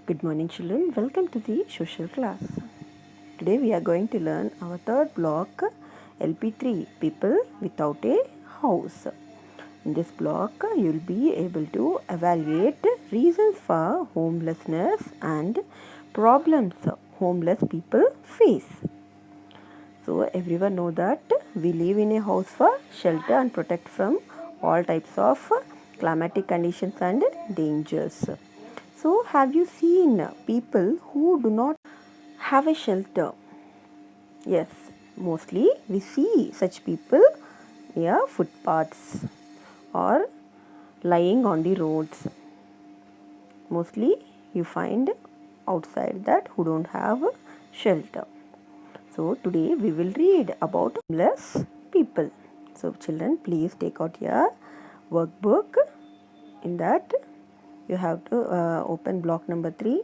Good morning children, welcome to the social class. Today we are going to learn our third block LP3 people without a house. In this block you will be able to evaluate reasons for homelessness and problems homeless people face. So everyone know that we live in a house for shelter and protect from all types of climatic conditions and dangers. So have you seen people who do not have a shelter? Yes, mostly we see such people near footpaths or lying on the roads. Mostly you find outside that who don't have shelter. So today we will read about homeless people. So children, please take out your workbook. In that you have to open block number 3.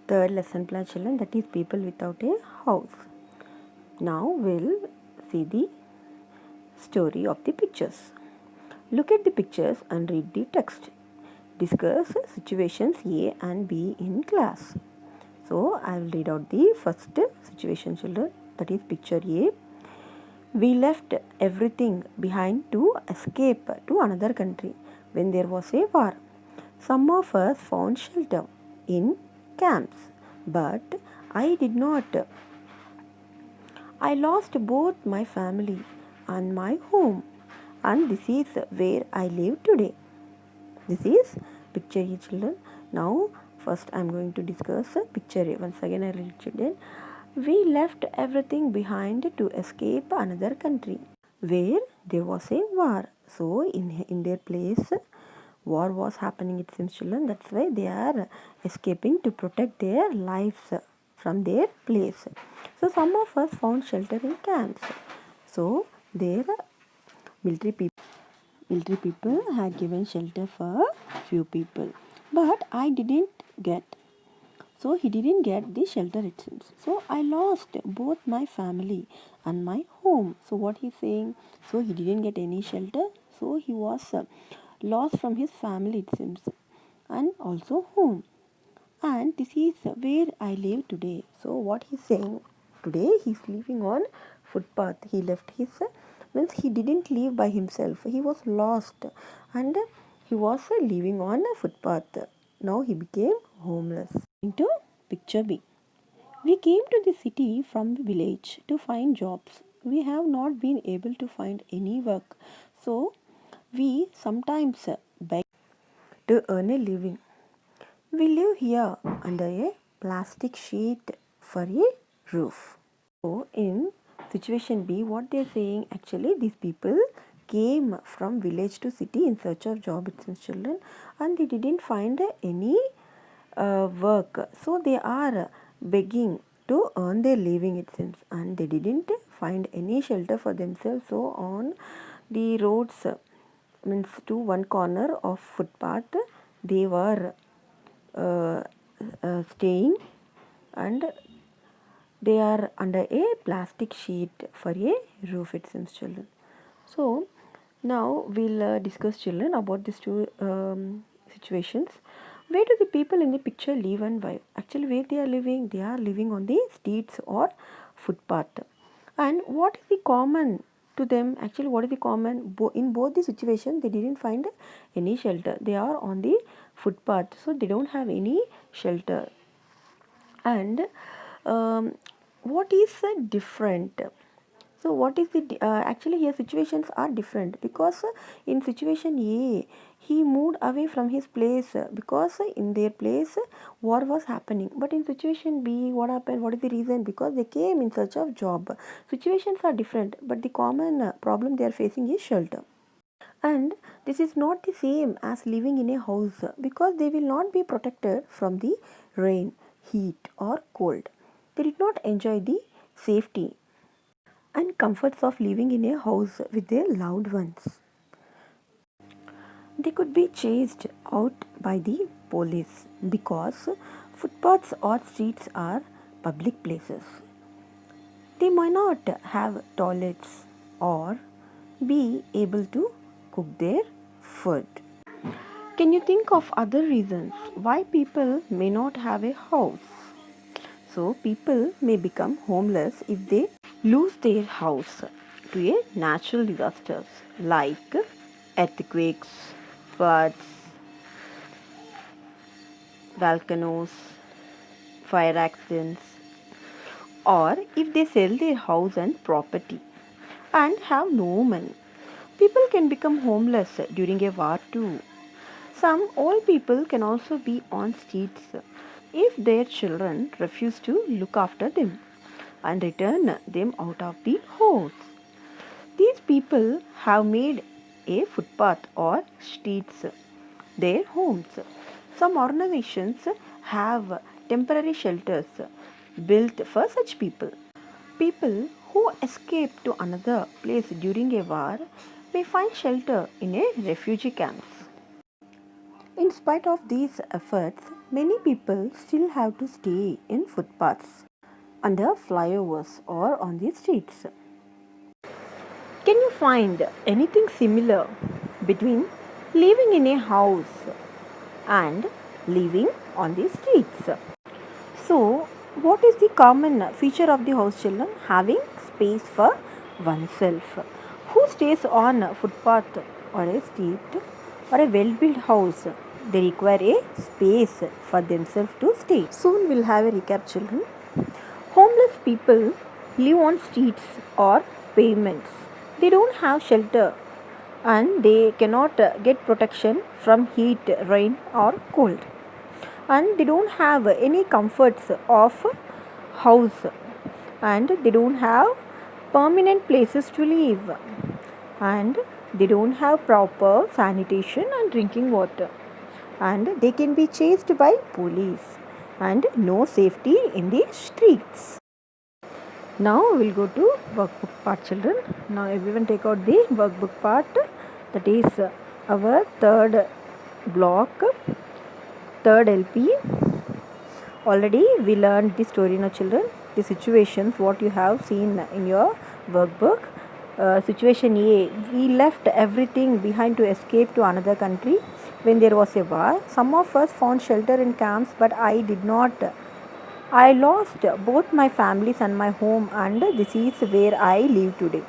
Third lesson plan children, that is people without a house. Now we'll see the story of the pictures. Look at the pictures and read the text. Discuss situations A and B in class. So I will read out the first situation children, that is picture A. We left everything behind to escape to another country when there was a war. Some of us found shelter in camps, but I did not. I lost both my family and my home, and this is where I live today. This is picture A children. Now first I am going to discuss picture A. Once again I read children. We left everything behind to escape another country where there was a war. So in their place war was happening, it seems children. That's why they are escaping to protect their lives from their place. So some of us found shelter in camps. So their military people had given shelter for few people, but I didn't get. So he didn't get the shelter, it seems. So I lost both my family and my home. So what he's saying, so he didn't get any shelter. So he was lost from his family, it seems, and also home. And this is where I live today. So what he's saying, today he's living on footpath. He left his, means he didn't live by himself. He was lost and he was living on a footpath. Now he became homeless. Into picture B. We came to the city from the village to find jobs. We have not been able to find any work. So we sometimes beg to earn a living. We live here under a plastic sheet for a roof. So in situation B, what they are saying, actually these people came from village to city in search of job, it seems children, and they didn't find any work. So they are begging to earn their living, it seems, and they didn't find any shelter for themselves. So on the roads, means to one corner of footpath, they were staying, and they are under a plastic sheet for a roof, it seems children. So now we'll discuss children about these two situations. Where do the people in the picture live and why? Actually where they are living on the streets or footpath. And what is the common to them? Actually what is the common? In both the situations they didn't find any shelter. They are on the footpath, so they don't have any shelter. And what is different? So what is the actually here situations are different, because in situation A he moved away from his place because in their place war was happening, but in situation B what happened, what is the reason? Because they came in search of job. Situations are different, but the common problem they are facing is shelter. And this is not the same as living in a house, because they will not be protected from the rain, heat or cold. They did not enjoy the safety and comforts of living in a house with their loved ones. They could be chased out by the police because footpaths or streets are public places. They might not have toilets or be able to cook their food. Can you think of other reasons why people may not have a house? So, people may become homeless if they lose their house to a natural disasters like earthquakes, floods, volcanoes, fire accidents, or if they sell their house and property and have no money. People can become homeless during a war too. Some old people can also be on streets if their children refuse to look after them and return them out of the house. These people have made a footpath or streets their homes. Some organizations have temporary shelters built for such people. People who escape to another place during a war may find shelter in a refugee camps. In spite of these efforts, many people still have to stay in footpaths, under flyovers, or on the streets. Can you find anything similar between living in a house and living on the streets? So, what is the common feature of the house, children? Having space for oneself. Who stays on a footpath or a street or a well-built house? They require a space for themselves to stay. Soon we'll have a recap, children. Homeless people live on streets or pavements. They don't have shelter and they cannot get protection from heat, rain, or cold. And they don't have any comforts of house and they don't have permanent places to live and they don't have proper sanitation and drinking water and they can be chased by police and no safety in the streets. Now we'll go to workbook part, children. Now everyone take out the workbook part, that is our third block, third LP. Already we learned the story, now children, the situations what you have seen in your workbook. Situation A, we left everything behind to escape to another country when there was a war. Some of us found shelter in camps, but I did not. I lost both my families and my home, and this is where I live today.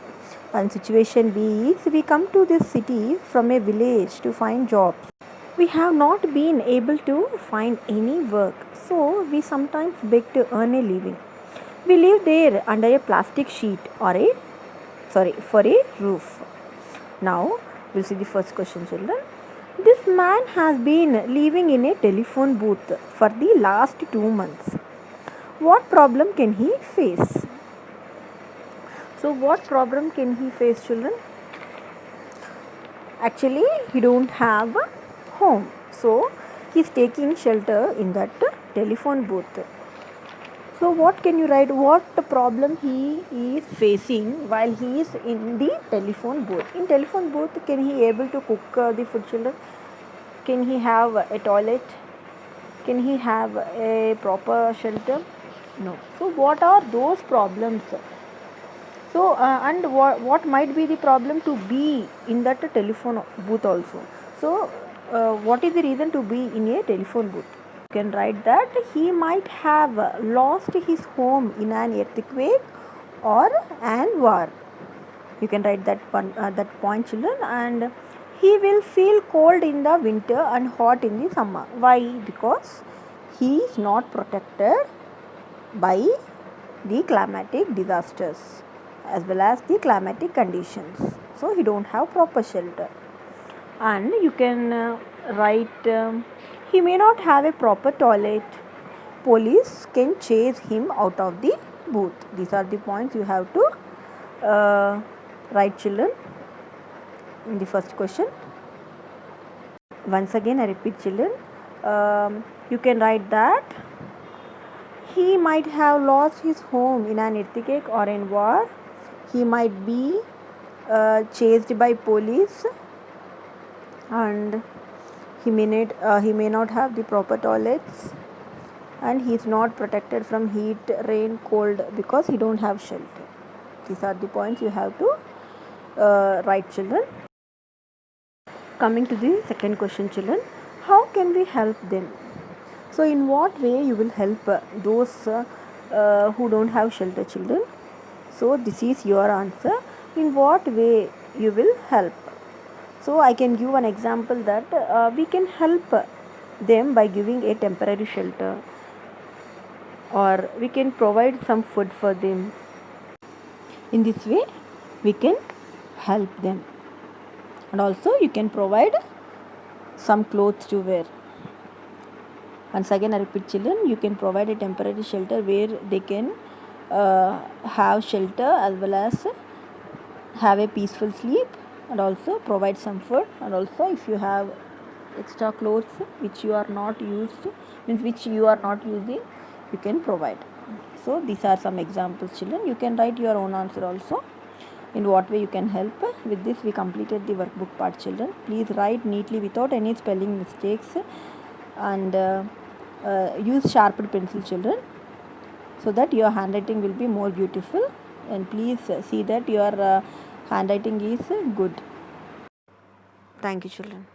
And situation B is, we come to this city from a village to find jobs. We have not been able to find any work, so we sometimes beg to earn a living. We live there under a plastic sheet or for a roof. Now we'll see the first question, children. This man has been living in a telephone booth for the last 2 months. What problem can he face? So what problem can he face, children? Actually, he don't have a home, so he is taking shelter in that telephone booth. So what can you write? What problem he is facing while he is in the telephone booth? In telephone booth, can he able to cook the food, children? Can he have a toilet? Can he have a proper shelter? No. So what are those problems? So and what might be the problem to be in that telephone booth also? So what is the reason to be in a telephone booth? You can write that he might have lost his home in an earthquake or an war. You can write that point, children. And he will feel cold in the winter and hot in the summer. Why? Because he is not protected by the climatic disasters as well as the climatic conditions. So he don't have proper shelter. And you can write he may not have a proper toilet. Police can chase him out of the booth. These are the points you have to write, children, in the first question. Once again I repeat, children, you can write that he might have lost his home in an earthquake or in war. He might be chased by police and he may not have the proper toilets and he is not protected from heat, rain, cold because he don't have shelter. These are the points you have to write, children. Coming to the second question, children. how can we help them? So in what way you will help those who don't have shelter children? So this is your answer. In what way you will help? So I can give an example that we can help them by giving a temporary shelter, or we can provide some food for them. In this way we can help them, and also you can provide some clothes to wear. Once again I repeat children, you can provide a temporary shelter where they can have shelter as well as have a peaceful sleep, and also provide some food, and also if you have extra clothes which you are not used, means which you are not using, you can provide. So these are some examples children. You can write your own answer also, in what way you can help. With this we completed the workbook part children. Please write neatly without any spelling mistakes, and use sharpened pencil children, so that your handwriting will be more beautiful, and please see that your handwriting is good. Thank you children.